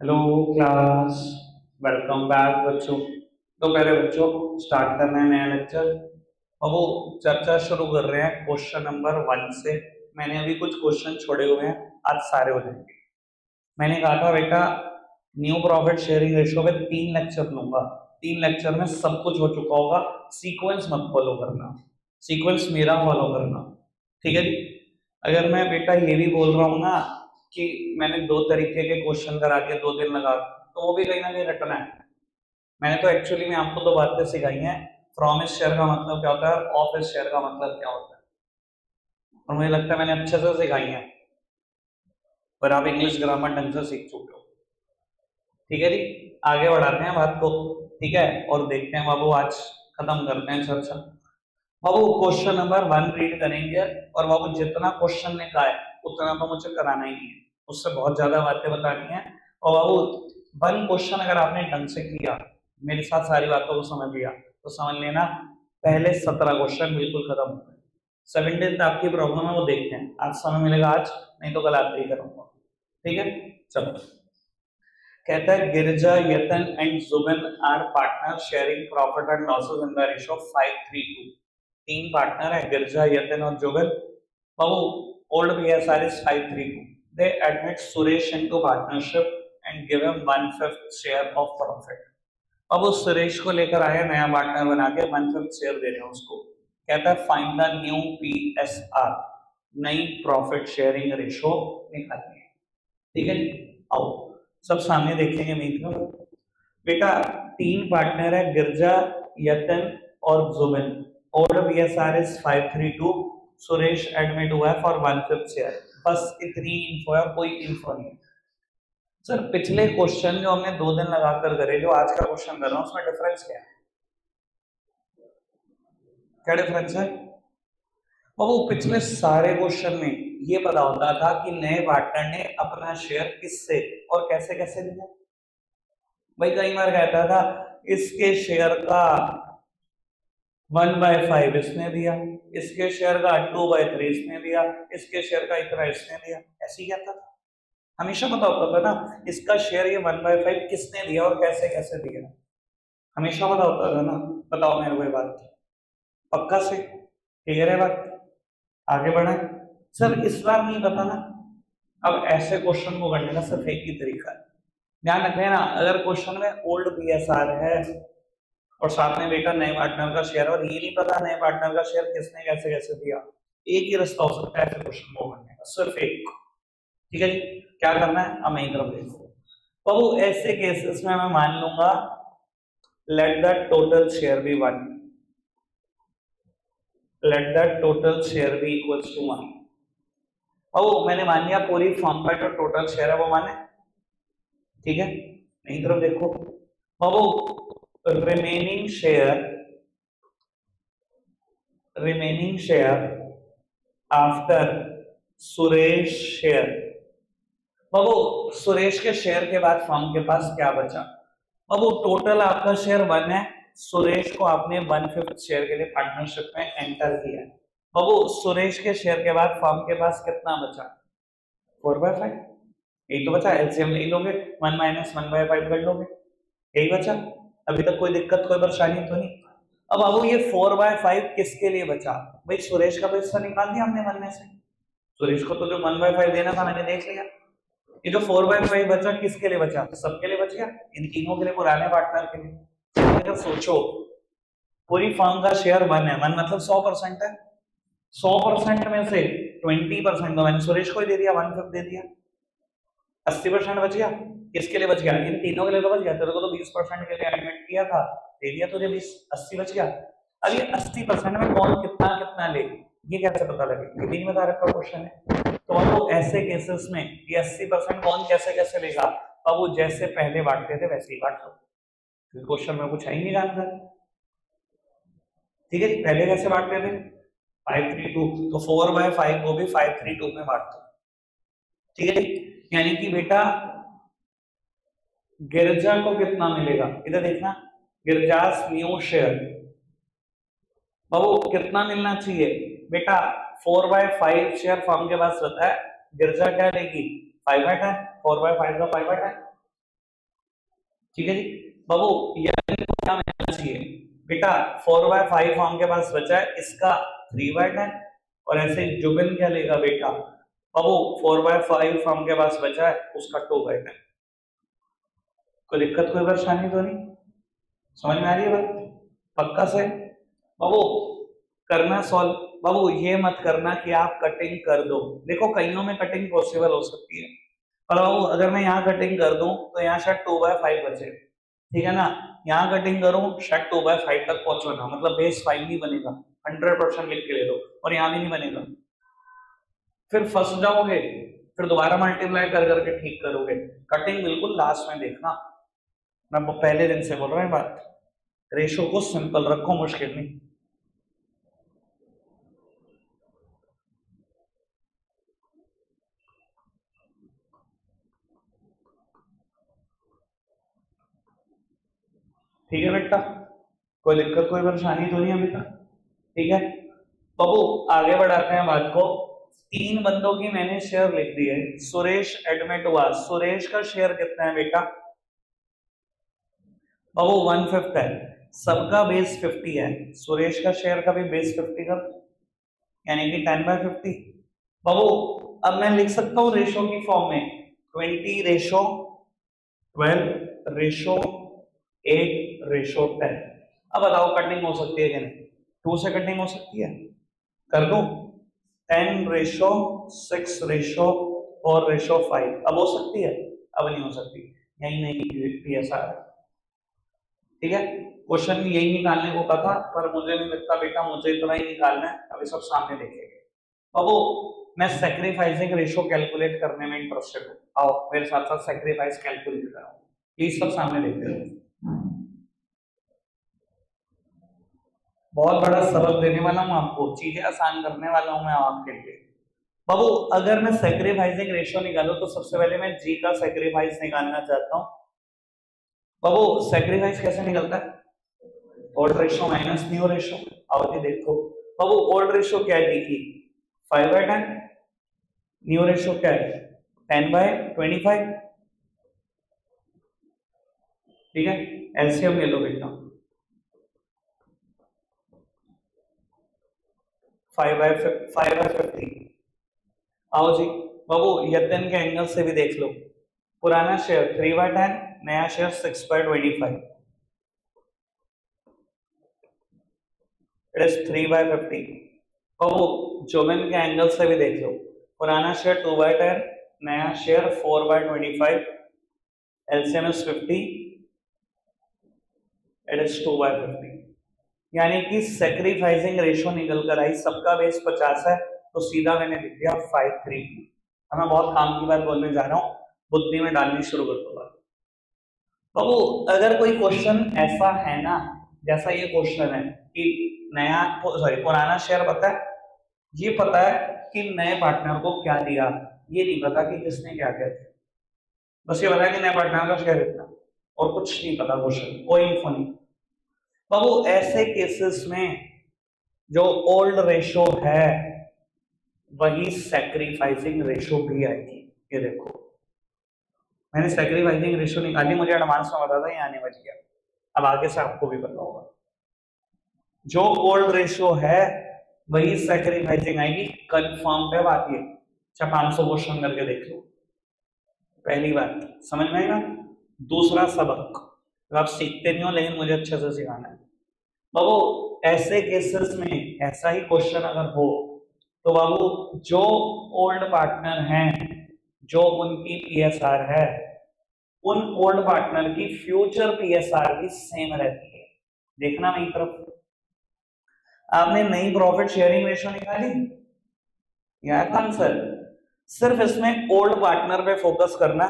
Hello class. Welcome back बच्चों। तो पहले बच्चों स्टार्ट करना है नया लेक्चर। अब वो चर्चा शुरू कर रहे हैं क्वेश्चन नंबर 1 से। मैंने अभी कुछ क्वेश्चन छोड़े हुए हैं, आज सारे हो जाएंगे। मैंने कहा था बेटा न्यू प्रॉफिट शेयरिंग रेशियो पे 3 लेक्चर लूंगा। 3 लेक्चर में सब कुछ हो चुका होगा। सीक्वेंस मत फॉलो करना, सीक्वेंस मेरा फॉलो करना, ठीक है जी। अगर मैं बेटा ये भी बोल रहा हूँ ना कि मैंने 2 तरीके के क्वेश्चन करा के 2 दिन लगा, तो वो भी कहीं ना कहीं रटना है। मैंने तो एक्चुअली में आपको 2 बातें सिखाई हैं। फ्रॉम इस शेयर का मतलब क्या होता है और ऑफ इस शेयर का मतलब क्या होता है, और मुझे लगता है मैंने अच्छे से सिखाई है। पर आप इंग्लिश ग्रामर ढंग से सीख चुके हो, ठीक है जी। आगे बढ़ाते हैं बात को, ठीक है, और देखते हैं बाबू, आज खत्म करते हैं चर्चा। बाबू क्वेश्चन नंबर 1 रीड करेंगे, और बाबू जितना क्वेश्चन ने कहा है उतना तो मुझे कराना ही नहीं है, उससे बहुत ज्यादा बातें बतानी है। और बाबू 1 क्वेश्चन अगर आपने ढंग से किया, मेरे साथ सारी बातों को समझ लिया, तो समझ लेना पहले 17 क्वेश्चन बिल्कुल खत्म हो गए। 17 आपकी प्रॉब्लम है, वो देखते हैं। आज समय मिलेगा आज, नहीं तो कल आखिरी करूंगा, ठीक है। चलो, कहता है गिरजा Yatan and Zubin are partner sharing profit and losses in the ratio 5:3:2। 3 partner है, गिरजा यतन और जुबिन। बाबू old BSR is 5:3:2। They admit Suresh into partnership and give him 1/5 share of profit. अब उस सुरेश को लेकर आए नया पार्टनर बना के 1/5 शेयर दे रहे हैं उसको। कहता है फाइंड द न्यू पीएसआर, नई प्रॉफिट शेयरिंग रेशो निकालनी है, ठीक है जी। आओ सब सामने देखेंगे मित्रों। बेटा 3 पार्टनर है, गिरजा, यतन और Zubin. Old BSR is 5:3:2। Suresh admit हुआ है फॉर 1/5 शेयर। बस इतनी इंफो है, कोई इंफो नहीं है। सर पिछले क्वेश्चन जो हमने 2 दिन लगाकर करे, जो आज का क्वेश्चन कर रहा हूं, उसमें डिफरेंस क्या है? क्या डिफरेंस है? और वो पिछले सारे क्वेश्चन में ये पता होता था कि नए पार्टनर ने अपना शेयर किससे और कैसे कैसे दिया। भाई कई बार कहता था इसके शेयर का 1/5 इसने दिया, इसके शेयर का 2/3 इसने दिया, इसके शेयर का इतना इसने दिया, ऐसे ही कहता था। हमेशा पता होता था ना इसका शेयर ये 1/5 किसने दिया और कैसे कैसे दिया, हमेशा पता होता था ना। बताओ मेरे को ये बात पक्का से क्लियर है बात? आगे बढ़े। सर इस बार नहीं पता ना। अब ऐसे क्वेश्चन को करने का सिर्फ एक ही तरीका है, ध्यान रखें ना। अगर क्वेश्चन में ओल्ड बीएसआर है और साथ में बेटा नए पार्टनर का शेयर, और ये नहीं पता नए पार्टनर का शेयर किसने कैसे कैसे दिया, एक ही रास्ता हो सकता है ऐसे क्वेश्चन को करने का, सिर्फ एक, ठीक है जी। क्या करना है अब मैं तरफ देखो। तो वो ऐसे केसेस में मैं मान लूंगा let the total share be 1, let the total share be equals to 1। अब मैंने मान लिया पूरी फॉर्म का जो टोटल शेयर है वो माने, ठीक है। नहीं तरफ देखो, अब remaining share after Suresh share. बाबू सुरेश के शेयर के बाद फॉर्म के पास क्या बचा? बाबू टोटल आपका शेयर 1 है, सुरेश को आपने 1/5 शेयर के लिए पार्टनरशिप में एंटर किया है। बाबू सुरेश के शेयर के बाद फॉर्म के पास कितना बचा? 4/5, यही तो बचा। एलसीएम नहीं लोगे, 1 - 1/5 कर लोगे, यही बचा। अभी तक कोई दिक्कत कोई परेशानी तो नहीं। अब बाबू ये 4/5 किसके लिए बचा? भाई सुरेश का तो हिस्सा निकाल दिया हमने 1 में से, सुरेश को तो जो 1/5 देना था मैंने देख लिया। ये जो 4/5 बचा किसके लिए बचा? सबके लिए बच गया, इन तीनों के लिए, पुराने पार्टनर के लिए। अगर सोचो पूरी फर्म का शेयर 1 है, 1 मतलब 100% है। 100% में से 20% तो मैंने सुरेश को ही दे दिया, 1/5 दे दिया, 80% बच गया। किसके लिए बच गया? इन तीनों के लिए तो बच गया। तेरे को तो 20% के लिए एडमिट किया था, दे दिया तुझे 20, 80 बच गया। अब ये 80% में कौन कितना कितना ले, ये कैसे पता लगे? ये भी नहीं बता रखा क्वेश्चन है। तो अब ऐसे केसेस में ये 80% कौन कैसे कैसे लेगा? अब वो जैसे पहले बांटते थे वैसे ही बांट लो, क्वेश्चन में कुछ है ही नहीं जानकर, ठीक है जी। पहले कैसे बांटते थे? 5:3:2, तो 4/5 को भी 5:3:2 में बांट दो, ठीक है जी। यानी कि बेटा गिरजा को कितना मिलेगा, इधर देखना, गिरजास न्यू शेयर बाबू कितना मिलना चाहिए बेटा? 4/5 शेयर फर्म के पास रहता है, गिरजा क्या लेगी? 5/10, 4/5 का 5/10, ठीक है जी बाबू, यानी को क्या मिलना चाहिए बेटा, 4/5 फॉर्म के पास बचा है, इसका 3/10, और ऐसे जुबिन क्या लेगा बेटा बाबू, 4/5 फॉर्म के पास बचा है, उसका 2/10। कोई दिक्कत कोई परेशानी तो नहीं, समझ में आ रही है बात पक्का से बाबू? करना सॉल्व बाबू, ये मत करना कि आप कटिंग कर दो, देखो कईयों में कटिंग पॉसिबल हो सकती है, पर बाबू अगर मैं यहाँ कटिंग कर दूं तो यहाँ शायद 2/5 बचे, ठीक है ना, यहाँ कटिंग करूं शायद 2/5 तक पहुंचना, मतलब बेस 5 नहीं बनेगा, 100% लिख के ले लो, और यहाँ भी नहीं बनेगा, फिर फंस जाओगे, फिर दोबारा मल्टीप्लाई कर करके ठीक करोगे। कटिंग बिल्कुल लास्ट में देखना, मैं पहले दिन से बोल रहा हूँ बात, रेशो को सिंपल रखो, मुश्किल नहीं। ठीक है बेटा, कोई दिक्कत कोई परेशानी तो नहीं अभी तक, ठीक है बाबू? आगे बढ़ाते हैं बात को। 3 बंदों की मैंने शेयर लिख दी है, सुरेश एडमिट हुआ, सुरेश का शेयर कितना है बेटा बाबू? 1/5 है, सबका बेस 50 है, सुरेश का शेयर का भी बेस 50 का, यानी कि 10/50 बाबू। अब मैं लिख सकता हूं रेशो की फॉर्म में 20:12:8:10। अब बताओ कटिंग हो सकती है कि नहीं? 2 से कटिंग हो सकती है, कर दो 10:6:4:5, अब हो सकती है? अब नहीं हो सकती, यही नहीं ऐसा है, ठीक है। क्वेश्चन यही निकालने को कहा था, पर मुझे नहीं लगता बेटा मुझे इतना ही निकालना है, अभी सब सामने देखेंगे। अब वो मैं सैक्रिफाइसिंग रेशो कैलकुलेट करने में इंटरेस्टेड हूँ, आओ मेरे साथ साथ सैक्रिफाइस कैलकुलेट कराओ, प्लीज सब सामने देखते रहो, बहुत बड़ा सबक देने वाला हूँ आपको, चीजें आसान करने वाला हूँ मैं आपके लिए। बाबू अगर मैं सैक्रिफाइसिंग रेशो निकालूं तो सबसे पहले मैं जी का सैक्रिफाइस निकालना चाहता हूँ। बाबू सैक्रिफाइस कैसे निकलता है? Old ratio minus new ratio, आओ जी देखो बाबू, ओल्ड रेशो क्या है जी की? 5/10, न्यू रेशो क्या है? 10/25, ठीक है। एलसीएम ले लो बेटा, 5/50। आओ जी बाबू यतन के एंगल से भी देख लो, पुराना शेयर 3/10, नया शेयर 6/25, इट इज 3/50। बाबू जोमेन के एंगल से भी देख लो, पुराना शेयर 2/10, नया share 4/25, LCM is 50, it is 2/50, यानी कि सैक्रिफाइसिंग रेशो निकल कर आई, सबका बेस 50 है, तो सीधा मैंने लिख दिया 5:3। मैं बहुत काम की बात बोलने जा रहा हूँ, बुद्धि में डालनी शुरू कर दो बात। बाबू अगर कोई क्वेश्चन ऐसा है ना, जैसा ये क्वेश्चन है कि नया सॉरी पुराना शेयर पता है, ये पता है कि नए पार्टनर को क्या दिया, ये नहीं पता कि किसने क्या किया, बस ये पता है कि नए पार्टनर का शेयर इतना, और कुछ नहीं पता, क्वेश्चन कोई इन्फो नहीं। बाबू ऐसे केसेस में जो ओल्ड रेशो है वही सैक्रिफाइसिंग रेशो भी आएगी। ये देखो मैंने सैक्रिफाइसिंग रेशो निकाली, मुझे एडवांस में बता था ये आने वाली है, अब आगे से आपको भी पता होगा, जो ओल्ड रेशो है वही सैक्रिफाइसिंग आएगी, कंफर्म पे बात ये। अच्छा 500 क्वेश्चन करके देख लो, पहली बात समझ में आएगा। दूसरा सबक, आप सीखते नहीं हो लेकिन मुझे अच्छे से सिखाना है बाबू, ऐसे केसेस में ऐसा ही क्वेश्चन अगर हो तो बाबू जो ओल्ड पार्टनर हैं, जो उनकी पीएसआर है, उन ओल्ड पार्टनर की फ्यूचर पीएसआर भी सेम रहती है। देखना मेरी तरफ, आपने नई प्रॉफिट शेयरिंग रेशो निकाली, याद आंसर, सिर्फ इसमें ओल्ड पार्टनर पे फोकस करना,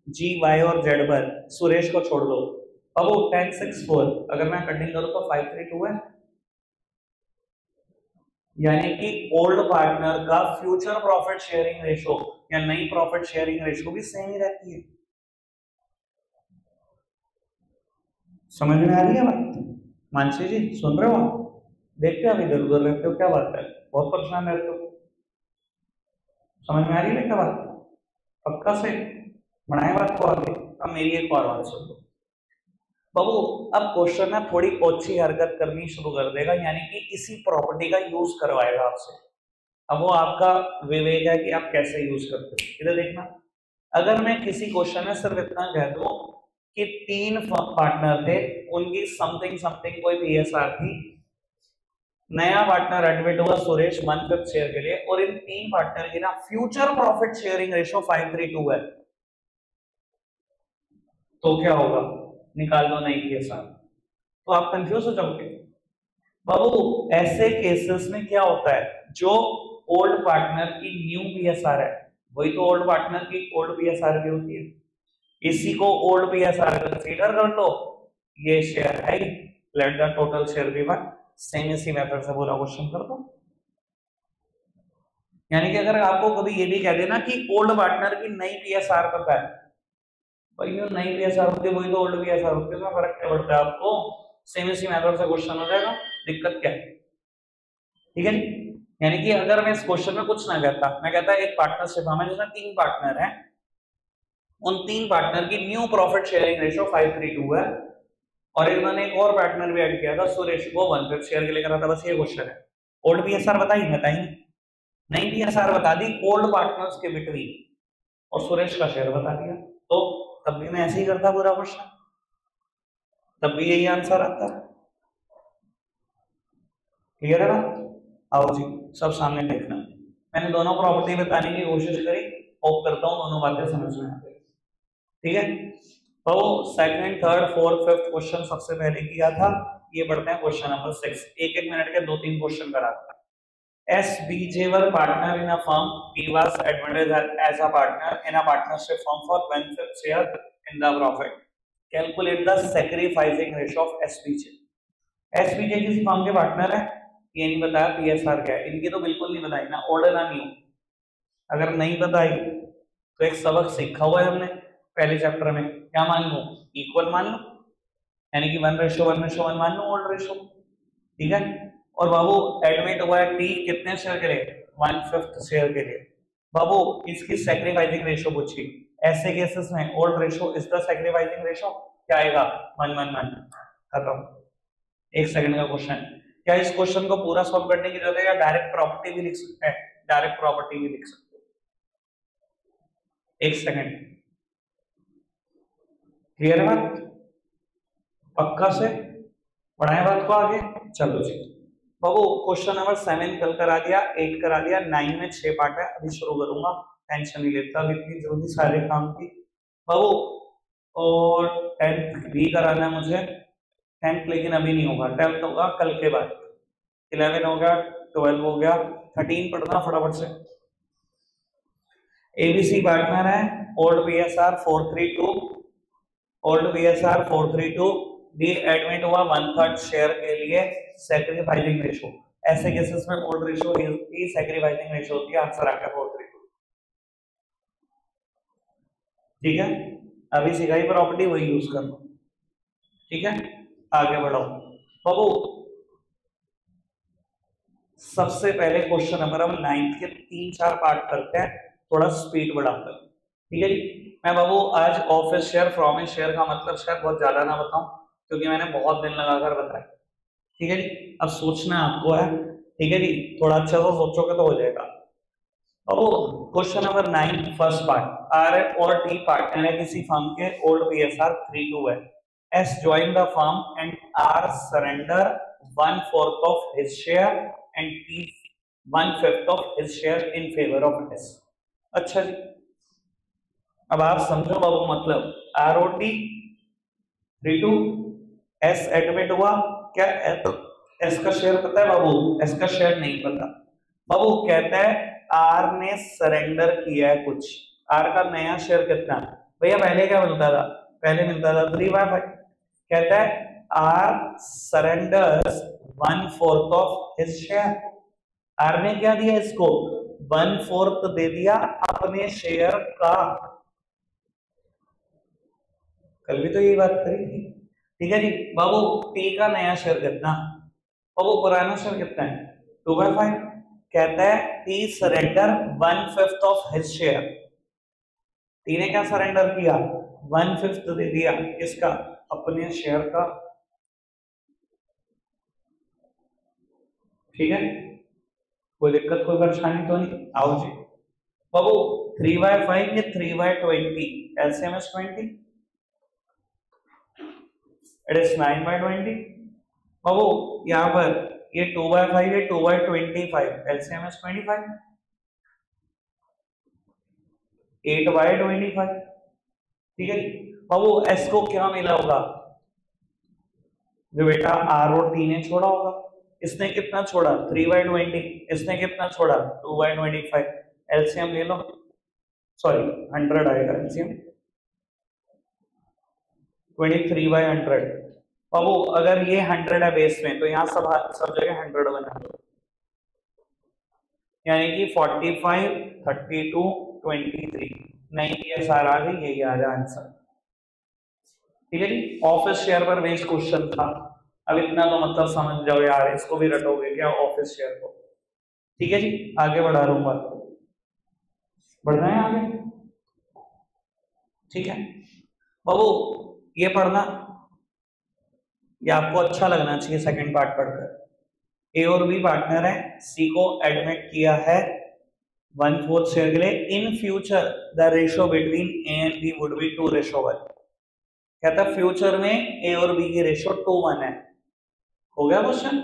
जी वाई और जेड पर, सुरेश को छोड़ दो। अब वो 10/6/4, अगर मैं कटिंग करूं तो 5/3/2 है, यानी कि ओल्ड पार्टनर का फ्यूचर प्रॉफिट शेयरिंग रेशो या नई प्रॉफिट शेयरिंग रेशो भी सेम ही रहती है। समझ में आ रही है बात? मानसी जी सुन रहे हो आप? देखते हो इधर उधर रहते हो, क्या बात है, बहुत परेशान रहते हो, समझ में आ रही है क्या बात? पक्का से बढ़ाए बात को आगे। अब मेरी एक और बात सुन लो, बाबू अब क्वेश्चन ना थोड़ी ओछी हरकत करनी शुरू कर देगा, यानी कि इसी प्रॉपर्टी का यूज करवाएगा आपसे। अब वो आपका विवेक है कि आप कैसे यूज करते हो। इधर देखना, अगर मैं किसी क्वेश्चन में सिर्फ इतना कह दूं कि 3 पार्टनर थे, उनकी समथिंग समथिंग कोई पीएसआर थी, नया पार्टनर एडमिट हुआ सुरेश 1/5 शेयर के लिए, और इन 3 पार्टनर की ना फ्यूचर प्रॉफिट शेयरिंग रेशियो 5:3 है, तो क्या होगा? निकाल दो नई पीएसआर। तो आप कंफ्यूज हो जाओगे। बाबू ऐसे केसेस में क्या होता है, जो ओल्ड पार्टनर की न्यू पीएसआर है, वही तो ओल्ड पार्टनर की ओल्ड पीएसआर भी होती है, इसी को ओल्ड पीएसआर कंसीडर कर लो, ये शेयर है, let the total share be 1। Same इसी मेथड से पूरा क्वेश्चन कर दो। यानी कि अगर आपको कभी ये भी कह देना कि ओल्ड पार्टनर की नई पीएसआर पता है, भाई जो नई पीएसआर होती है वही तो ओल्ड पीएसआर होती है, उसमें फर्क क्या पड़ता है आपको? सेम इसी मेथड से क्वेश्चन हो जाएगा, दिक्कत क्या है? ठीक है जी। यानी कि अगर मैं इस क्वेश्चन में कुछ ना कहता, मैं कहता एक पार्टनरशिप हमें जिसमें 3 पार्टनर हैं, उन 3 पार्टनर की न्यू प्रॉफिट शेयरिंग रेशियो 5:3 है, और इन्होंने एक और पार्टनर भी ऐड किया था सुरेश, वो 1/5 शेयर के लिए करा था। बस ये क्वेश्चन है। ओल्ड पीएसआर बताई नई पीएसआर बता दी ओल्ड पार्टनर्स के बिटवीन, और सुरेश का शेयर बता दिया, तो तब भी मैं ऐसे ही करता पूरा क्वेश्चन, तब भी यही आंसर आता। क्लियर है ना? आओ जी, सब सामने देखना। मैंने दोनों प्रॉपर्टी बताने की कोशिश करी, होप करता हूँ दोनों बातें समझ में आ गई। ठीक है, तो second, third, fourth, fifth question सबसे पहले किया था। ये बढ़ते हैं क्वेश्चन नंबर 6। एक एक मिनट के 2-3 क्वेश्चन कराता है। SBJ were partner in a firm. He was admitted as a partner in a partnership firm for 1/5 share in the profit. Calculate the sacrificing ratio of SBJ. SBJ किसी firm के partner है, ये नहीं बताया PSR क्या है, इनकी तो बिल्कुल नहीं बताई ना, ऑर्डर ना न्यू। अगर नहीं बताई तो एक सबक सीखा हुआ है हमने पहले चैप्टर में, क्या मान लो? इक्वल मान लो, यानी कि 1:1:1 मान लो ओल्ड रेशो। ठीक है, और बाबू एडमिट हुआ है टी कितने शेयर के लिए? 1/5 शेयर के लिए। बाबू इसकी सैक्रिफाइसिंग रेशो पूछी, ऐसे केसेस में old ratio is the sacrificing ratio, क्या आएगा? 1:1:1। खत्म। 1 सेकंड का क्वेश्चन। क्या इस क्वेश्चन को पूरा सॉल्व करने की जरूरत है, या डायरेक्ट प्रॉपर्टी भी लिख सकते हैं? डायरेक्ट प्रॉपर्टी भी लिख सकते हो। 1 सेकंड, क्लियर है बात? पक्का से बढ़ाएं बात को आगे। चलो जी बाबू, क्वेश्चन नंबर 7 कल करा दिया, 8 करा दिया, 9 में 6 पार्ट है, अभी शुरू करूंगा, टेंशन नहीं लेता, अभी इतनी जल्दी सारे काम की बाबू। और 10th भी कराना है मुझे, 10th लेकिन अभी नहीं होगा, 10th होगा कल के बाद। 11 हो गया, 12 हो गया, 13 पढ़ना फटाफट से। एबीसी पार्टनर है, old PSR 432, old PSR 432, D admit हुआ 1/3 शेयर के लिए, सैक्रिफाइसिंग रेशो। ऐसे केसेस में ओल्ड रेशो की सैक्रिफाइसिंग रेशो होती है, आंसर आ गया 432। ठीक है, अभी सिखाई प्रॉपर्टी वही यूज करना। ठीक है, आगे बढ़ाओ बाबू। सबसे पहले क्वेश्चन नंबर हम 9th के 3-4 पार्ट करते हैं, थोड़ा स्पीड बढ़ाकर। ठीक है जी, मैं बाबू आज ऑफिस शेयर, प्रॉमिस शेयर का मतलब शेयर बहुत ज्यादा ना बताऊं, क्योंकि मैंने बहुत दिन लगाकर बताया। ठीक है जी, अब सोचना आपको है। ठीक है जी, थोड़ा अच्छा सा सोचोगे तो हो जाएगा। अब question number 9 first part, R और टी पार्टनर है किसी फर्म के, ओल्ड पीएसआर 32 है। S join the firm and R surrender 1/4 of his share and T 1/5 of his share in favour of S. अच्छा जी, अब आप समझो बाबू, मतलब आर ओ टी 32, एस एडमिट हुआ, क्या एस का शेयर पता है बाबू? एस का शेयर नहीं पता बाबू। कहता है आर ने सरेंडर किया है कुछ, आर का नया शेयर कितना? भैया पहले क्या मिलता था? पहले मिलता था 3/5। कहता है R surrenders 1/4 of his share. R ने क्या दिया इसको? 1/4 दे दिया अपने शेयर का। कल भी तो यही बात करी थी। ठीक है जी बाबू, टी का नया शेयर कितना? बाबू पुराना शेयर कितना है? 2/5। कहता है T surrender 1/5 of his share. T ने क्या सरेंडर किया? 1/5 दे दिया किसका? अपने शेयर का, ठीक है, कोई दिक्कत कोई परेशानी तो नहीं। आओ जी बाबू, 3/5 या 3/20, एलसीएम इज 20, इट इज 9/20। बाबू यहाँ पर ये 2/5 है, 2/25, एलसीएम इज 25, 8/25, ठीक है। बाबू एस को क्या मिला होगा, जो बेटा आर और टी ने छोड़ा होगा। इसने कितना छोड़ा 3/20, इसने कितना छोड़ा 2/25, एलसीएम ले लो, सॉरी 100 आएगा एलसीएम, 23/100। बाबू अगर ये 100 है बेस में तो यहाँ सब जगह 100 बना दो, यानी कि 45, 32, 23, नहीं ये सारा आ गई, यही आ रहा आंसर, ठीक है जी। ऑफिस शेयर पर बेस्ड क्वेश्चन था। अब इतना तो मतलब समझ जाओ यार, इसको भी रटोगे क्या ऑफिस शेयर को, ठीक है जी। आगे बढ़ा रहा हूं बात को, बढ़ रहे हैं आगे, ठीक है। बाबू ये पढ़ना, ये आपको अच्छा लगना चाहिए सेकंड पार्ट पढ़कर। ए और बी पार्टनर है, सी को एडमिट किया है 1/4 शेयर के लिए। In future the ratio between A and B would be 2:1। कहता है फ्यूचर में ए और बी की रेशियो 2:1 है। हो गया क्वेश्चन,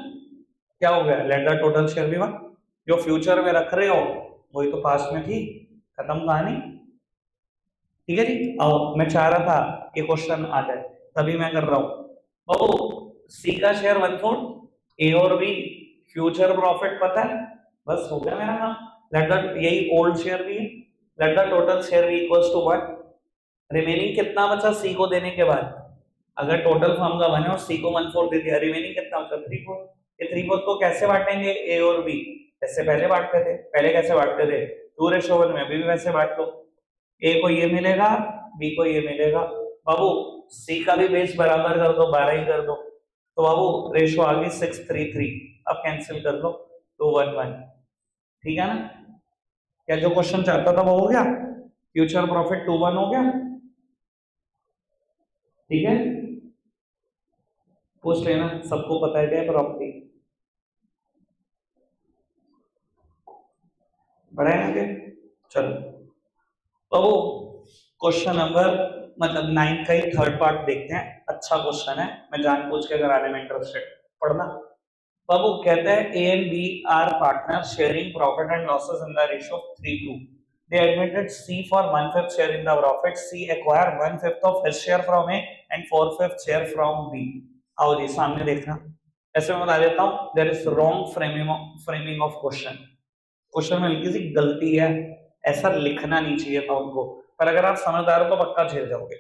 क्या हो गया, let the total share be 1। जो फ्यूचर में रख रहे हो वही तो पास्ट में थी, खत्म कहानी, ठीक है जी। आओ मैं चाह रहा था ये क्वेश्चन आ जाए तभी मैं कर रहा हूं। ओ सी का शेयर 1/4, ए और बी फ्यूचर प्रॉफिट पता है, बस हो गया मेरा काम। लेट द, यही ओल्ड शेयर भी है, let the total share be equals to 1। Remaining कितना बचा सी को देने के बाद, अगर टोटल फॉर्म का 1 है और सी को 1/4 दे दिया, रिमेनिंग कितना बचा 3/4। ये 3/4 को कैसे बांटेंगे ए और बी, जैसे पहले बांटते थे। पहले कैसे बांटते थे 2:1 में, अभी भी वैसे बांट लो। ए को ये मिलेगा, बी को ये मिलेगा। बाबू सी का भी बेस बराबर कर दो, 12 ही कर दो, तो बाबू रेशो आ गई 6:3:3। अब कैंसिल कर लो 2:1:1, ठीक है ना। क्या जो क्वेश्चन चाहता था वो हो गया, फ्यूचर प्रॉफिट 2:1 हो गया, ठीक है। पूछ लेना, सबको पता है प्रॉपर्टी, बढ़ाए आगे चलो। तो वो क्वेश्चन नंबर मतलब 9 का ही थर्ड पार्ट देखते हैं। अच्छा क्वेश्चन है, मैं जानबूझ के कराने में इंटरेस्टेड, पढ़ना। बाबू कहता है A and B are partner sharing profit and losses in the ratio of 3:2। They admitted C for 1/5 share in the profit. C acquired 1/5 of his share from A and 4/5 share from B. आओ जी सामने देखना, ऐसे मैं बता देता हूँ, there is wrong framing of question। Question में हल्की सी गलती है, ऐसा लिखना नहीं चाहिए था उनको, पर अगर आप समझदार हो तो पक्का झेल जाओगे।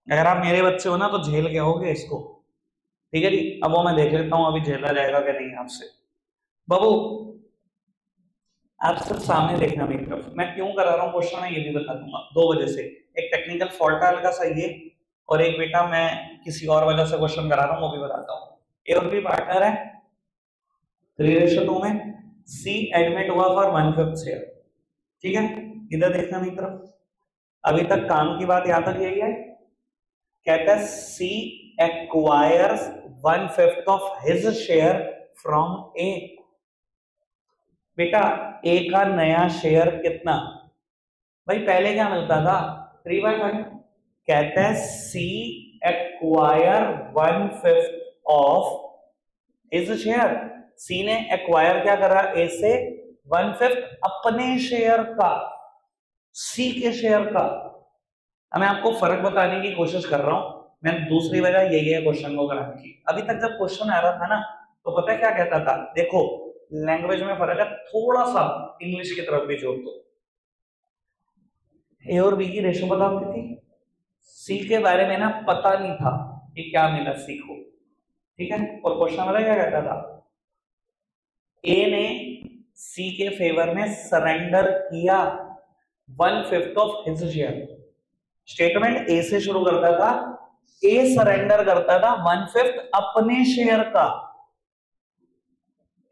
अगर आप मेरे बच्चे हो ना तो झेल के होगे इसको, ठीक है जी। अब वो मैं देख लेता हूँ अभी झेला जाएगा कि नहीं आपसे। बाबू आप सब सामने देखना मेरी तरफ, मैं क्यों करा रहा हूँ क्वेश्चन है ये भी बता दूंगा। 2 वजह से, एक टेक्निकल फॉल्ट है हल्का सा ये, और एक बेटा मैं किसी और वजह से क्वेश्चन करा रहा हूँ वो भी बताता हूँ। ए और बी पार्टनर है 3:2 में, सी एडमिट हुआ फॉर 1/5 शेयर, ठीक है। इधर देखना मेरी तरफ, अभी तक काम की बात यहां तक यही है। कहता है C acquires 1/5 of his share from A. बेटा ए का नया शेयर कितना, भाई पहले क्या मिलता था 3/5। कहता है सी एक्वायर 1/5 ऑफ हिज शेयर। सी ने एक्वायर क्या करा ए से 1/5 अपने शेयर का, सी के शेयर का। अब मैं आपको फर्क बताने की कोशिश कर रहा हूं, मैं दूसरी वजह यही है क्वेश्चन को कराने की। अभी तक जब क्वेश्चन आ रहा था ना तो पता है क्या कहता था, देखो लैंग्वेज में फर्क है, थोड़ा सा इंग्लिश की तरफ भी जोड़ दो। ए और बी की रेशो बताती थी, सी के बारे में ना पता नहीं था कि क्या मिला सी को, ठीक है। और क्वेश्चन वाला क्या कहता था, ए ने सी के फेवर में सरेंडर किया 1/5 of his share. Statement A से शुरू करता था, ए सरेंडर करता था 1/5 अपने शेयर का,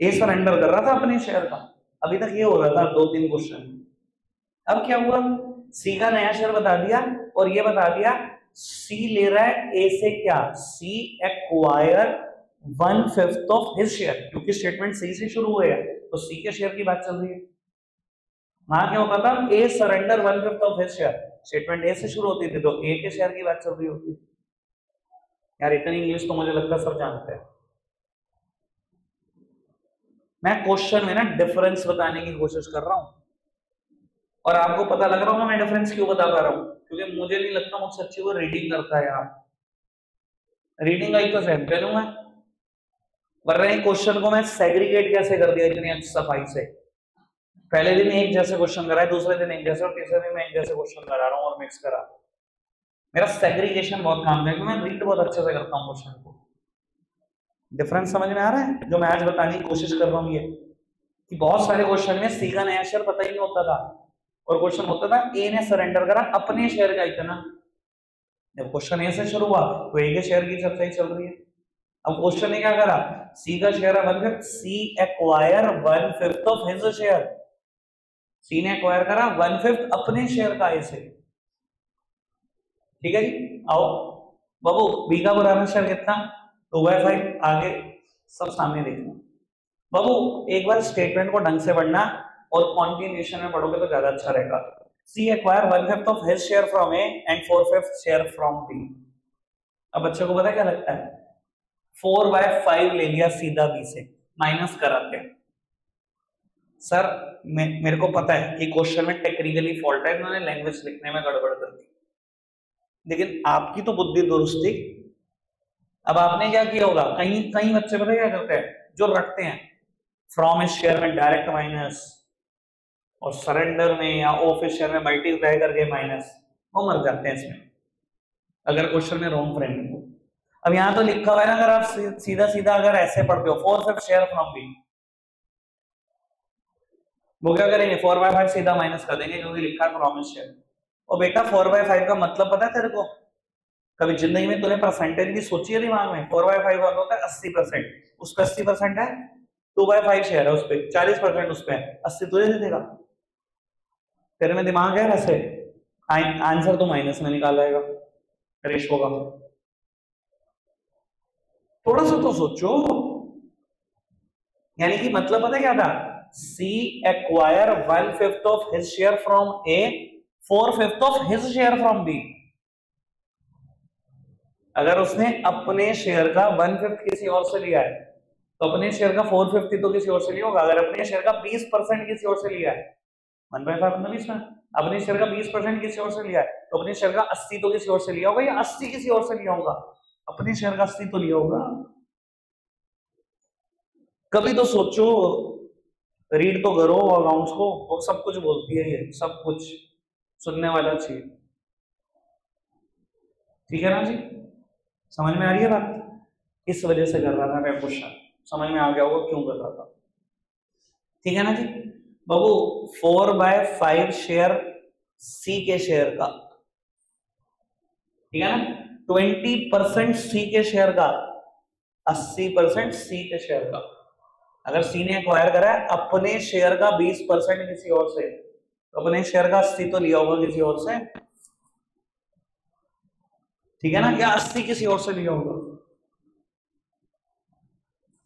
ए सरेंडर कर रहा था अपने शेयर का। अभी तक ये हो रहा था 2-3 क्वेश्चन। अब क्या हुआ, सी का नया शेयर बता दिया और ये बता दिया सी ले रहा है ए से क्या, सी एक्वायर 1/5 ऑफ हिज शेयर, क्योंकि स्टेटमेंट सी से शुरू हुआ है तो सी के शेयर की बात चल रही है। वहां क्या होता था, A surrender 1/5 of his share, statement A से शुरू होती थी तो ए के शेयर की बात चल रही होती। यार इतनी इंग्लिश तो मुझे लगता है सब जानते हैं। मैं क्वेश्चन में ना डिफरेंस बताने की कोशिश कर रहा हूं और आपको पता लग रहा होगा मैं डिफरेंस क्यों बता पा रहा हूं, क्योंकि मुझे नहीं लगता मुझसे अच्छी वो रीडिंग करता है। यार रीडिंग आई तो चैंपियन हूं मैं, वरना क्वेश्चन को मैं सेग्रीगेट कैसे कर दिया इतनी सफाई से। पहले दिन एक जैसे क्वेश्चन कराए, दूसरे दिन एक जैसे और तीसरे दिन मैं एक जैसे क्वेश्चन करा रहा हूं और मिक्स करा। मेरा सेग्रीगेशन बहुत काम है क्योंकि मैं रीड बहुत अच्छे से करता हूं क्वेश्चन को। डिफरेंस समझ में आ रहा है जो मैं आज बताने की कोशिश कर रहा हूं, ये कि बहुत सारे क्वेश्चन में सी का नया शेयर पता ही नहीं होता था और क्वेश्चन होता था ए ने सरेंडर करा अपने शेयर का इतना। जब क्वेश्चन ए से शुरू हुआ तो ए के शेयर की चर्चा ही चल रही है। अब क्वेश्चन ने क्या करा, सी का शेयर है 1/5, सी एक्वायर 1/5 ऑफ हिज शेयर, सी ने एक्वायर करा 1/5 अपने शेयर का ए से। ठीक है जी, आओ बाबू बी का पुराना शेयर कितना, 2/5, आगे सब सामने देखना। बाबू एक बार स्टेटमेंट को ढंग से पढ़ना और कॉन्टिन्यूएशन में पढ़ोगे तो ज्यादा अच्छा रहेगा। C acquire 1/5 of his share from A and 4/5 share from B. अब बच्चों को पता क्या लगता है, 4/5 ले लिया सीधा बी से, माइनस कराते हैं। सर मेरे को पता है कि क्वेश्चन में टेक्निकली फॉल्ट है, इन्होंने लैंग्वेज लिखने में गड़बड़ कर दी, लेकिन आपकी तो बुद्धि दुरुस्त थी। अब आपने क्या किया होगा, कहीं कहीं बच्चे पता क्या करते हैं, जो रखते हैं फ्रॉम इस शेयर में डायरेक्ट माइनस और सरेंडर में या ऑफ इस शेयर में मल्टीप्लाई करके माइनस, वो मर जाते हैं इसमें अगर क्वेश्चन में रॉन्ग फ्रेमिंग हो। अब यहां तो लिखा हुआ है ना, अगर आप सीधा सीधा अगर ऐसे पढ़ते हो 4/5 शेयर फ्रॉम बी, वो क्या करेंगे 4/5 सीधा माइनस कर देंगे क्योंकि लिखा है फ्रॉम इस शेयर। और बेटा 4/5 का मतलब पता है तेरे को, कभी जिंदगी में तूने परसेंटेज भी सोची है दिमाग में? 4/5 का होता है 80%, उस पर 80% है, 2/5 शेयर है उस पर 40% उस पर 80 तुझे दे देगा। तेरे में दिमाग है वैसे, आंसर तो माइनस में निकाल आएगा रेशो का। थोड़ा सा तो सोचो, यानी कि मतलब पता क्या था, C acquire 1/5 of his share from A, 4/5 of his share from B. अगर उसने अपने शेयर का 1/5 किसी और से लिया है तो अपने शेयर का 4/50 तो किसी और से लिया होगा। अगर अपने शेयर का 20% किसी और से लिया है, 1/5 मतलब 20 में, अपने शेयर का 20% किसी और से लिया है तो अपने शेयर का 80 तो किसी और से लिया होगा, या 80 किसी और से लिया होगा, अपने शेयर का 80 तो लिया होगा। कभी तो सोचो, रीड तो करो अकाउंट्स को, वो सब कुछ बोलती है, ये सब कुछ सुनने वाला चाहिए। ठीक है ना जी, समझ में आ रही है बात? इस वजह से कर रहा था मैं क्वेश्चन, समझ में आ गया होगा क्यों कर रहा था। ठीक है ना जी बाबू, 4/5 शेयर सी के शेयर का, ठीक है ना, 20% सी के शेयर का, 80% सी के शेयर का। अगर सी ने एक्वायर करा है अपने शेयर का 20% किसी और से, तो अपने शेयर का 80 तो लिया होगा किसी और से, ठीक है ना, या 80 किसी और से लिया होगा।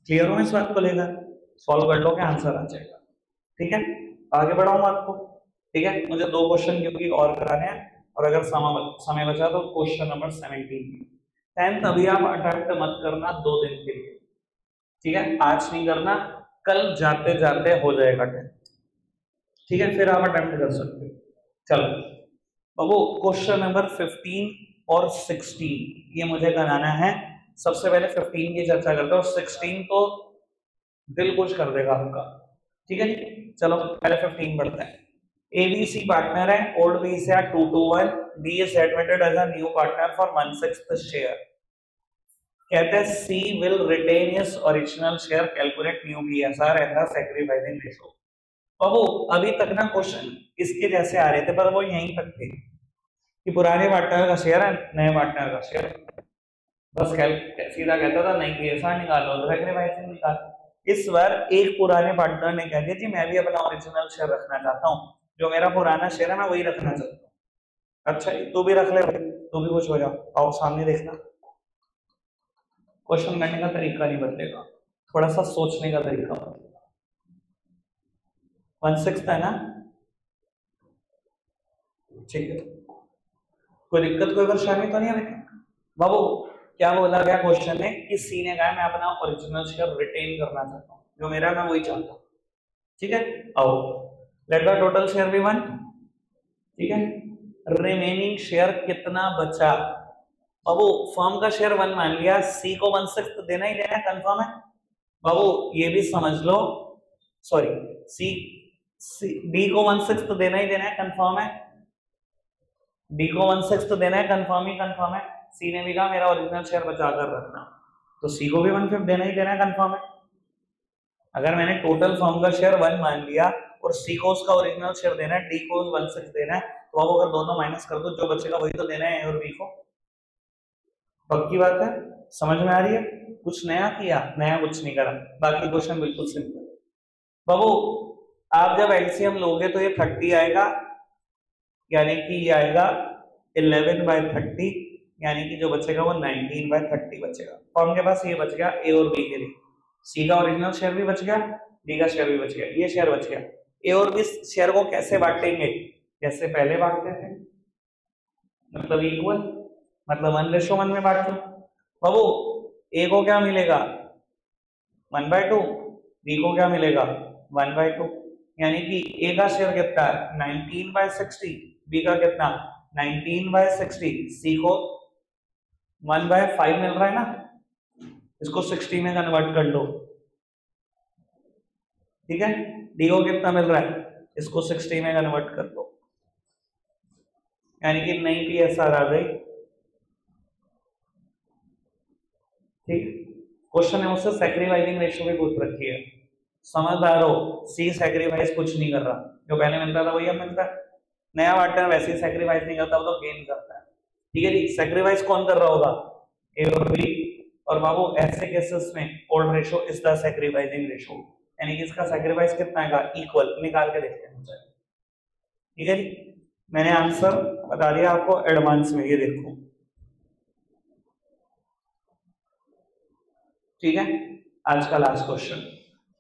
क्लियर हो इस बात को लेकर? सॉल्व कर लो, क्या आंसर आ जाएगा। ठीक है, आगे बढ़ाऊं आपको? ठीक है, मुझे 2 क्वेश्चन क्योंकि और कराने हैं, और अगर समय बचा तो क्वेश्चन नंबर 17। 10th अभी आप अटेम्प्ट मत करना 2 दिन के लिए, ठीक है, आज नहीं करना, कल जाते जाते हो जाएगा 10th, ठीक है, फिर आप अटेम्प्ट कर सकते हो। चलो बाबू, क्वेश्चन नंबर 15 और 16 ये मुझे कराना है। सबसे पहले 15 की चर्चा करते हैं और 16 तो दिल खुश कर देगा आपका। ठीक है जी, चलो पहले 15 पढ़ते हैं। ABC पार्टनर है, ओल्ड बी से 2-1, B is admitted as a new partner for 1/6 share. कहते हैं C will retain his original share, calculate new BSR and the sacrificing ratio। बाबू अभी तक ना क्वेश्चन इसके जैसे आ रहे थे, पर वो यहीं तक थे कि पुराने पार्टनर का शेयर है, नए पार्टनर का शेयर, बस सीधा कहता था नहीं BSR निकालो, सैक्रिफाइसिंग निकालो। इस बार एक पुराने पार्टनर ने कह दिया जी मैं भी अपना ओरिजिनल शेयर रखना चाहता हूँ, जो मेरा पुराना शेयर है मैं वही रखना चाहता हूँ। अच्छा तू भी रख ले भाई, तू भी खुश हो जा। आओ सामने देखना, क्वेश्चन करने का तरीका नहीं बदलेगा, थोड़ा सा सोचने का तरीका बदलेगा। 1/6 है ना, ठीक है, कोई दिक्कत कोई परेशानी तो नहीं है बाबू? क्या बोला गया क्वेश्चन में कि सी ने कहा मैं अपना ओरिजिनल शेयर रिटेन करना चाहता हूँ, जो मेरा मैं वही चाहता हूँ, ठीक है। आओ let the total share be 1, ठीक है। रिमेनिंग शेयर कितना बचा? बाबू फर्म का शेयर 1 मान लिया, सी को 1/6 देना ही देना है, कंफर्म है बाबू? ये भी समझ लो, सॉरी सी डी को 1/6 देना ही देना है, कंफर्म है? डी को 1/6 देना है, कंफर्म ही कंफर्म है। सी ने भी कहा मेरा ओरिजिनल शेयर बचा कर रखना, तो सी को भी 1/5 देना ही देना है, कंफर्म है? अगर मैंने टोटल फर्म का शेयर 1 मान लिया और सी को उसका ओरिजिनल शेयर देना है, डी को 1/6 देना है, तो अब अगर दोनों माइनस कर दो, जो बचेगा वही तो देना है ए और बी को। पक्की बात है, समझ में आ रही है? कुछ नया किया? नया कुछ नहीं करा, बाकी क्वेश्चन बिल्कुल सिंपल। बाबू आप जब एलसीएम लोगे तो ये 30 आएगा, यानी कि ये आएगा 11/30, यानी कि जो बचेगा वो 19/30 बचेगा। फर्म के पास ये बच गया ए और बी के लिए, सी का ओरिजिनल शेयर भी बच गया, डी का शेयर भी बच गया, ये शेयर बच गया। ए और बी शेयर को कैसे बांटेंगे? जैसे पहले बांटते थे, मतलब इक्वल, मतलब 1:1 में बांट दो। बाबू ए को क्या मिलेगा? 1/2, बी को क्या मिलेगा? 1/2, यानी कि ए का शेयर कितना है? 19/60, बी का कितना? 19/60, सी को 1/5 मिल रहा है ना, इसको 60 में कन्वर्ट कर लो, ठीक है। डी को कितना मिल रहा है? इसको 60 में कन्वर्ट कर लो, यानी कि नई पीएसआर आ गई, ठीक। क्वेश्चन है मुझसे सैक्रिफाइसिंग रेशियो भी पूछ रखी है, समझदार हो? सी सैक्रिफाइस कुछ नहीं कर रहा, जो पहले मिलता था वही अब मिलता है, नया पार्टनर वैसे ही सैक्रिफाइस नहीं करता, वो तो गेन करता है, ठीक है जी। सैक्रिफाइस कौन कर रहा होगा? ए और बी। और बाबू ऐसे केसेस में old ratio is the sacrificing ratio, यानी कि इसका सैक्रिफाइस कितना आएगा? इक्वल। निकाल के देखते हैं, ठीक है जी। मैंने आंसर बता दिया आपको एडवांस में, ये देखो, ठीक है। आज का लास्ट क्वेश्चन,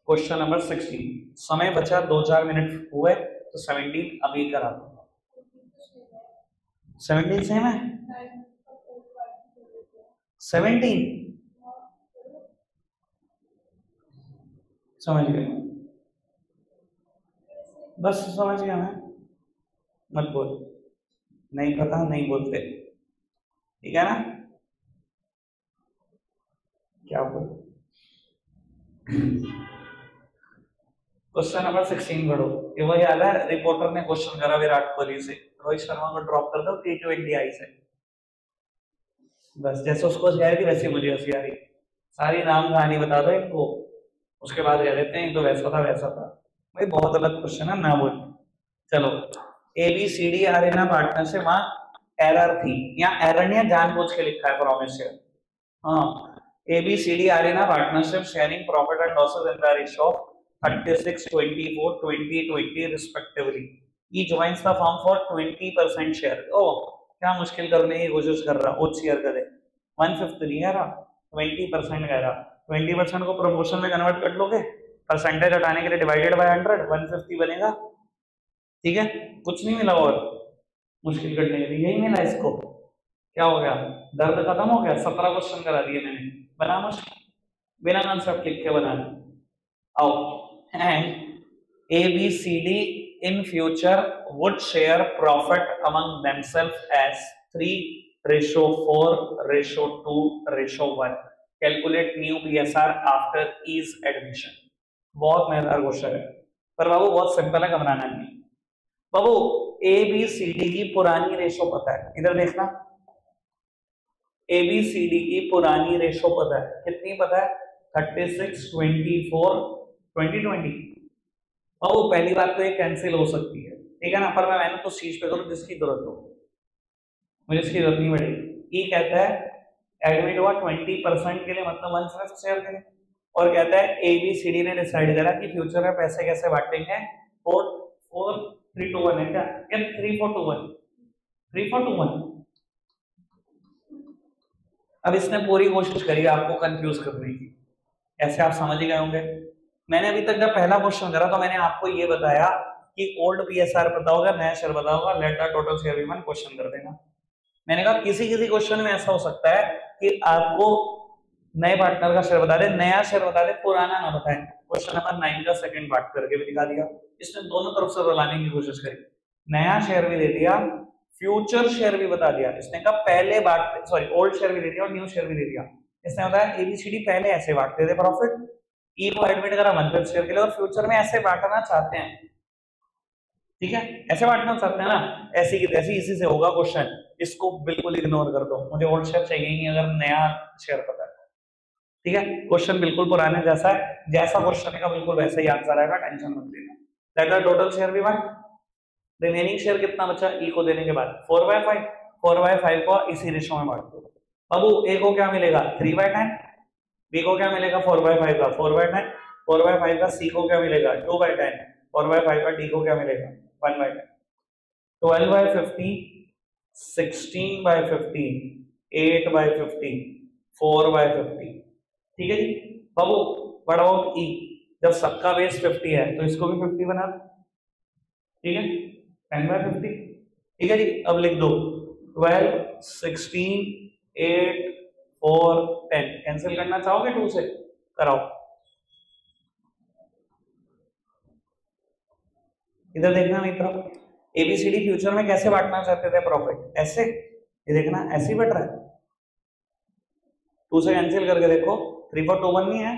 क्वेश्चन नंबर 16। समय बचा 2-4 मिनट हुए, तो 17 अभी करा दूंगा। 17 सेम है? 17 समझ गए? बस समझ गया मैं, मत बोल, नहीं पता नहीं बोलते, ठीक है ना? क्या बोल? क्वेश्चन नंबर 16 पढ़ो। ये वही हाल है, रिपोर्टर ने क्वेश्चन करा विराट कोहली से, रोहित शर्मा को ड्रॉप कर दो T20 आई से, बस जैसे उसको हंसी आ रही थी वैसे मुझे हंसी आ रही, सारी नाम कहानी बता दो इनको, उसके बाद कह देते हैं तो वैसा था वैसा था। भाई बहुत अलग क्वेश्चन है ना, बोल। चलो ABCD आर इन पार्टनरशिप, वहां एरर थी, यहाँ एरर नहीं है, जानबूझ के लिखा है प्रॉमिस शेयर। हाँ, ABCD are in partnership sharing profit and losses in the ratio of 36, 24, 20, 20 respectively. He joins the firm for 20% share. Oh, क्या मुश्किल करने की कोशिश कर रहा, वो शेयर करे, 1/5 नहीं कह रहा, 20% कह रहा। 20% को प्रमोशन में कन्वर्ट कर लोगे, परसेंटेज हटाने के लिए डिवाइडेड बाय 100, 150 बनेगा, ठीक है। कुछ नहीं मिला और मुश्किल करने के लिए, यही मिला इसको। क्या हो गया? दर्द खत्म हो गया। 17 क्वेश्चन करा दिए मैंने, बना मुश्किल, बिना कंसेप्ट लिख के बना। आओ, and ABCD in future would share profit among themselves as 3:4:2:1. Calculate new PSR after each admission. बहुत मजेदार क्वेश्चन है, पर बाबू बहुत सिंपल है, घबराना नहीं। बाबू ABCD की पुरानी रेशो पता है, इधर देखना, ABCD की पुरानी रेशो पता है, कितनी पता है? 36, 24, 20, 20। और पहली बात तो ये कैंसिल हो सकती है, ठीक है ना, पर मैं मेहनत तो चीज पे करूँ जिसकी जरूरत हो, मुझे इसकी जरूरत नहीं पड़ेगी। ये कहता है एडमिट हुआ 20% के लिए, मतलब 1/5 शेयर के लिए, और कहता है ABCD ने डिसाइड करा कि फ्यूचर में पैसे कैसे बांटेंगे, 4, 4, 3 to 1 है क्या? 3, 4 to 1, 3-4-2-1। अब इसने पूरी कोशिश करी आपको कंफ्यूज करने की, ऐसे आप समझ ही गए होंगे। मैंने अभी तक जब पहला क्वेश्चन करा तो मैंने आपको ये बताया कि ओल्ड पीएसआर पता होगा, नया शेयर पता होगा, let the total share be one, question कर देना। मैंने कहा किसी किसी क्वेश्चन में ऐसा हो सकता है कि आपको नए पार्टनर का शेयर बता दे, नया शेयर बता दे, पुराना ना बताए। क्वेश्चन नंबर 9 का सेकंड पार्ट करके भी दिखा दिया। इसने दोनों तरफ से रुलाने की कोशिश करी, नया शेयर भी दे दिया, फ्यूचर शेयर भी बता दिया। इसने कहा पहले बांट, सॉरी ओल्ड शेयर भी दे दिया और न्यू शेयर भी दे दिया। इसने बताया एबीसीडी पहले ऐसे बांटते थे प्रॉफिट, ई को एडमिट करा 1/5 शेयर के लिए, और फ्यूचर में ऐसे बांटना चाहते हैं, ठीक है, ऐसे बांटना चाहते हैं ना, ऐसी की तैसी, इसी से होगा क्वेश्चन। इसको बिल्कुल इग्नोर कर दो, मुझे ओल्ड शेयर चाहिए ही नहीं अगर नया शेयर पता है, ठीक है। क्वेश्चन बिल्कुल पुराने जैसा है, जैसा क्वेश्चन है बिल्कुल वैसा ही आंसर आएगा, टेंशन मत लेना। Let the total share be 1, remaining share कितना बचा ई को देने के बाद 4/5, 4/5 को इसी रेशो में बांट दो। अब ए को क्या मिलेगा 3/10, बी को क्या मिलेगा 4/5 का 4/10, 4/5 का सी को क्या मिलेगा 2/10, 4/5 का डी को क्या मिलेगा 1/10, 12/50, 16/50, 8/50, 4/50, ठीक है जी। बाबू व्हाट अबाउट ई, जब सबका बेस 50 है तो इसको भी 50 बना दो, ठीक है, 10/50, ठीक है जी। अब लिख दो 12, 16, 8, 4, 10, कैंसिल करना चाहोगे 2 से, कराओ। इधर देखना मित्रों, एबीसीडी फ्यूचर में कैसे बांटना चाहते थे प्रॉफिट, ऐसे, ये देखना ऐसे ही बट रहा है। 2 से कैंसिल करके देखो, 3-4-2-1 नहीं है।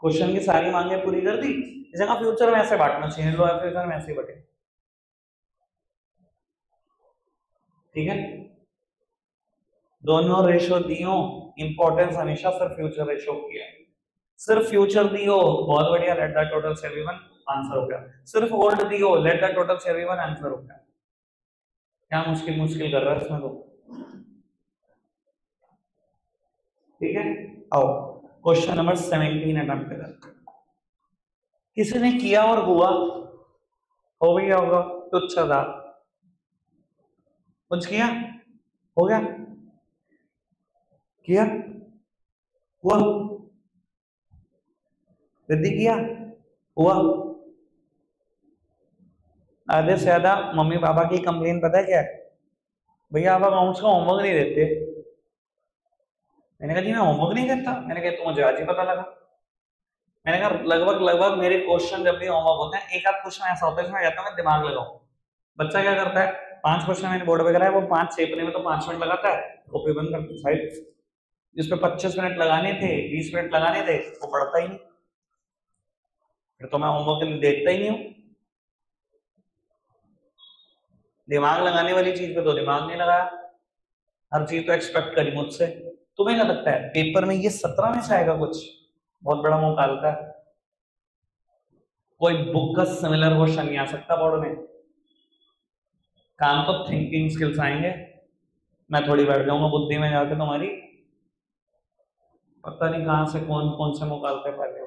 क्वेश्चन की सारी मांगे पूरी कर दी, इस जगह फ्यूचर में ऐसे बांटना चाहिए, लो फ्यूचर में ऐसे ही बटे, ठीक है। दोनों रेशो दियो, इंपॉर्टेंस हमेशा सिर्फ फ्यूचर रेशो की है, सिर्फ फ्यूचर दियो, बहुत बढ़िया, let the total share be one, answer हो गया। सिर्फ ओल्ड दियो, let the total share be one, answer हो गया। क्या मुश्किल मुश्किल कर रहा है इसमें तो, ठीक है। आओ क्वेश्चन नंबर 17 अटेम्प्ट करते हैं। किसी ने किया और हुआ, हो गया होगा, तुच्छ था, कुछ किया हो गया, किया हुआ, रिद्धि किया हुआ। आधे से ज्यादा मम्मी पापा की कंप्लेन पता है क्या है, भैया आप अकाउंट्स का होमवर्क नहीं देते। मैंने कहा जी मैं होमवर्क नहीं करता, मैंने कहा तो मुझे आज ही पता लगा। मैंने कहा लगभग लगभग मेरे क्वेश्चन जब भी होमवर्क होते हैं, एक आध क्वेश्चन ऐसा होता है जिसमें कहता हूँ मैं दिमाग लगाऊं। बच्चा क्या करता है, 5 क्वेश्चन मैंने बोर्ड पे कराया, वो 5 सेपने में तो 5 मिनट लगाता है, कॉपी बंद करके साइड, जिसपे 25 मिनट लगाने थे, 20 मिनट लगाने थे, वो पढ़ता ही नहीं। फिर तो मैं होमवर्क देखता ही नहीं हूँ। दिमाग लगाने वाली चीज पे तो दिमाग नहीं लगाया, हर चीज तो एक्सपेक्ट करी मुझसे। तुम्हें क्या लगता है पेपर में ये 17 में से आएगा कुछ, बहुत बड़ा मौका आता है। कोई बुक का सिमिलर क्वेश्चन नहीं आ सकता बोर्ड में, काम तो थिंकिंग स्किल्स आएंगे। मैं थोड़ी बैठ जाऊंगा बुद्धि में जाके तुम्हारी, पता नहीं कहां से कौन कौन से मुकालते पहले।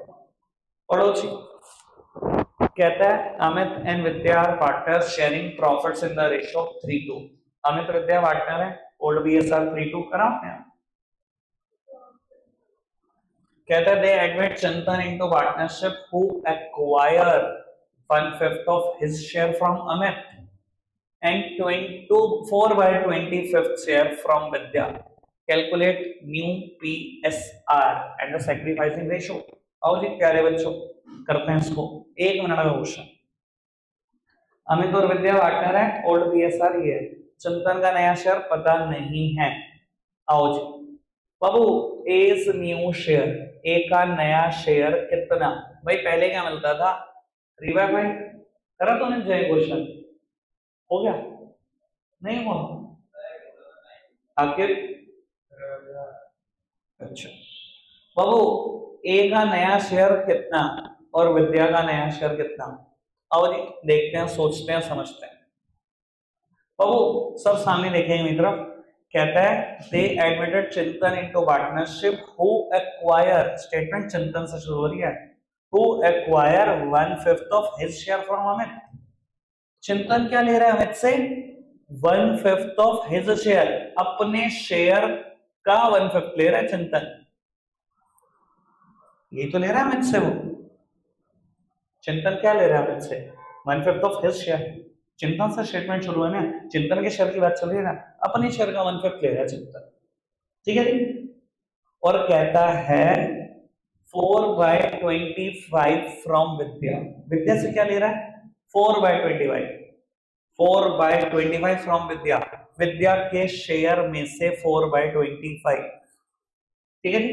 पड़ोसी कहता है Amit and Vidya are partner sharing profits in the ratio 3:2। Amit Vidya partner है, ओल्ड बीएसआर 3:2 कराओ। कहता है they admit Chintan into partnership who acquire 1/5 of his share from Amit and 4/25 share from Vidya. Calculate new PSR and the sacrificing ratio. आओ जी प्यारे बच्चों करते हैं इसको, 1 मिनट का क्वेश्चन। अमित और विद्या पार्टनर है, ओल्ड PSR ये है, चिंतन का नया शेयर पता नहीं है। आओ जी बाबू, एज न्यू शेयर, ए का नया शेयर कितना, भाई पहले क्या मिलता था 3/5, करा तो नहीं जय क्वेश्चन, हो गया नहीं हुआ आखिर। अच्छा बाबू, ए का नया शेयर कितना और विद्या का नया शेयर कितना, अब जी देखते हैं, सोचते हैं, समझते हैं। बाबू सब सामने देखेंगे मित्र, कहता है they admitted चिंतन into partnership who acquire, statement चिंतन से शुरू हो रही है, who acquire 1/5 of his share from Amit। चिंतन क्या ले रहा है अमित से? 1/5 ऑफ हिज शेयर, अपने शेयर का 1/5 ले रहा है चिंतन, ये तो ले रहा है अमित से। वो चिंतन क्या ले रहा है अमित से? 1/5 ऑफ हिज शेयर। चिंतन से स्टेटमेंट शुरू है ना, चिंतन के शेयर की बात चल रही है ना, अपने शेयर का 1/5 ले रहा है चिंतन, ठीक है जी। और कहता है 4/25 फ्रॉम विद्या, विद्या से क्या ले रहा है? 4/25, 4/25 फ्रॉम विद्या, विद्या के शेयर में से 4/25, ठीक है जी।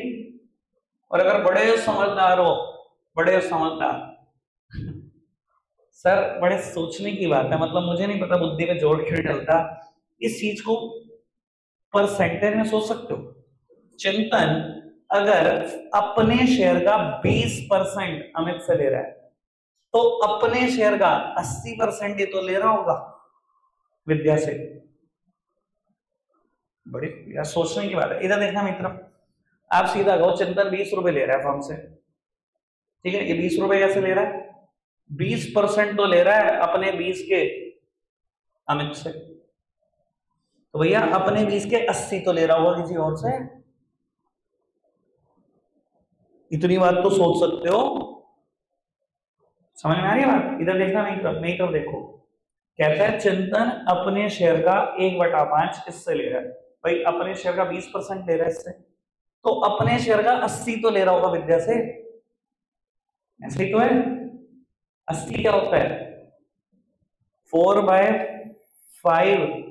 और अगर बड़े समझदार हो, बड़े समझदार सर, बड़े सोचने की बात है, मतलब मुझे नहीं पता बुद्धि पे जोर क्यों डलता, इस चीज को परसेंटेज में सोच सकते हो। चिंतन अगर अपने शेयर का 20% अमित से ले रहा है, तो अपने शेयर का 80% ये तो ले रहा होगा विद्या से। बड़ी यार सोचने की बात है। इधर देखना मित्र, आप सीधा कहो चिंतन 20 रुपए ले रहा है फर्म से, ठीक है। ये 20 रुपए कैसे ले रहा है? 20% तो ले रहा है अपने 20 के अमित से, तो भैया अपने 20 के 80 तो ले रहा होगा किसी और से। इतनी बात तो सोच सकते हो, समझ में आ रही है बात? इधर देखना, मेरी तरफ देखो। कहता है चिंतन अपने शेयर का 1/5 इससे ले रहा है, भाई अपने शेयर का 20% ले रहा है इससे, तो अपने शेयर का 80 तो ले रहा होगा विद्या से, ऐसे ही तो है। 80 क्या होता है? 4/5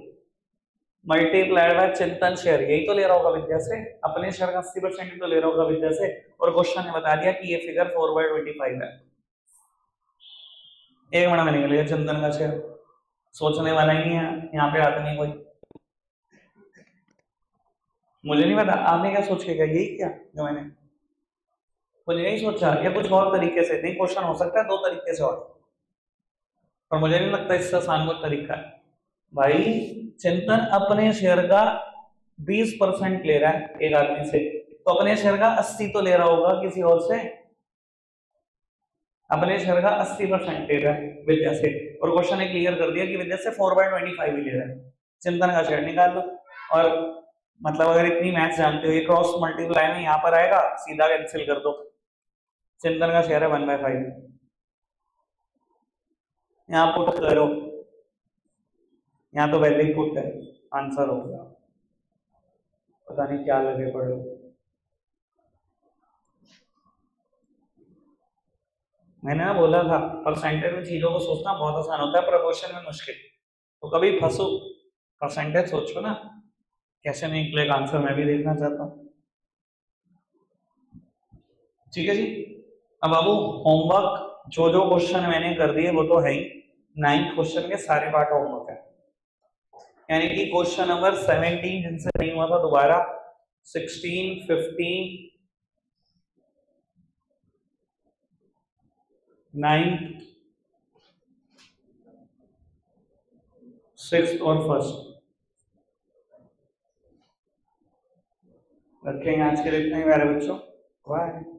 मल्टीप्लाइड बाय चिंतन शेयर, यही तो ले रहा होगा विद्या से, अपने शेयर का 80% ही तो ले रहा होगा विद्या से। और क्वेश्चन ने बता दिया कि ये फिगर 4/25 है। एक मिनट में निकल गया चिंतन का शेयर, सोचने वाला ही नहीं है यहाँ पे आदमी कोई। मुझे नहीं पता आपने क्या सोच के किया, यही क्या जो मैंने कुछ यही सोचा, या कुछ और तरीके से? नहीं, क्वेश्चन हो सकता है 2 तरीके से और, पर मुझे नहीं लगता इससे आसान कोई तरीका है। भाई चिंतन अपने शेयर का 20% ले रहा है एक आदमी से, तो अपने शेयर का 80 तो ले रहा होगा किसी और से, अपने शेयर का 80% ले रहा है विद्या से। और क्वेश्चन ने क्लियर कर दिया कि विद्या से 4/25 ही ले रहा है, चिंतन का शेयर निकाल लो। और मतलब अगर इतनी मैथ्स जानते हो, ये क्रॉस मल्टीप्लाई में यहाँ पर आएगा, सीधा कैंसिल कर दो। चिंतन का शेयर है 1/5, यहाँ पुट करो, यहाँ तो वैल्यू पुट है, आंसर हो गया। पता नहीं क्या लगे पड़ो। मैंने ना बोला था परसेंटेज में चीजों को सोचना बहुत आसान होता है, प्रपोर्शन में मुश्किल। तो कभी फंसो, परसेंटेज सोचो ना, कैसे निकलेगा आंसर, मैं भी देखना चाहता हूँ। ठीक है जी। अब बाबू होमवर्क जो जो क्वेश्चन मैंने कर दिए वो तो है ही, 9th क्वेश्चन के सारे पार्ट होमवर्क है, यानी कि क्वेश्चन नंबर 17 जिनसे नहीं हुआ था दोबारा 16, 15, 9th, 6th और 1st रखेंगे। आज के लिए इतना ही मेरे बच्चों, बाय।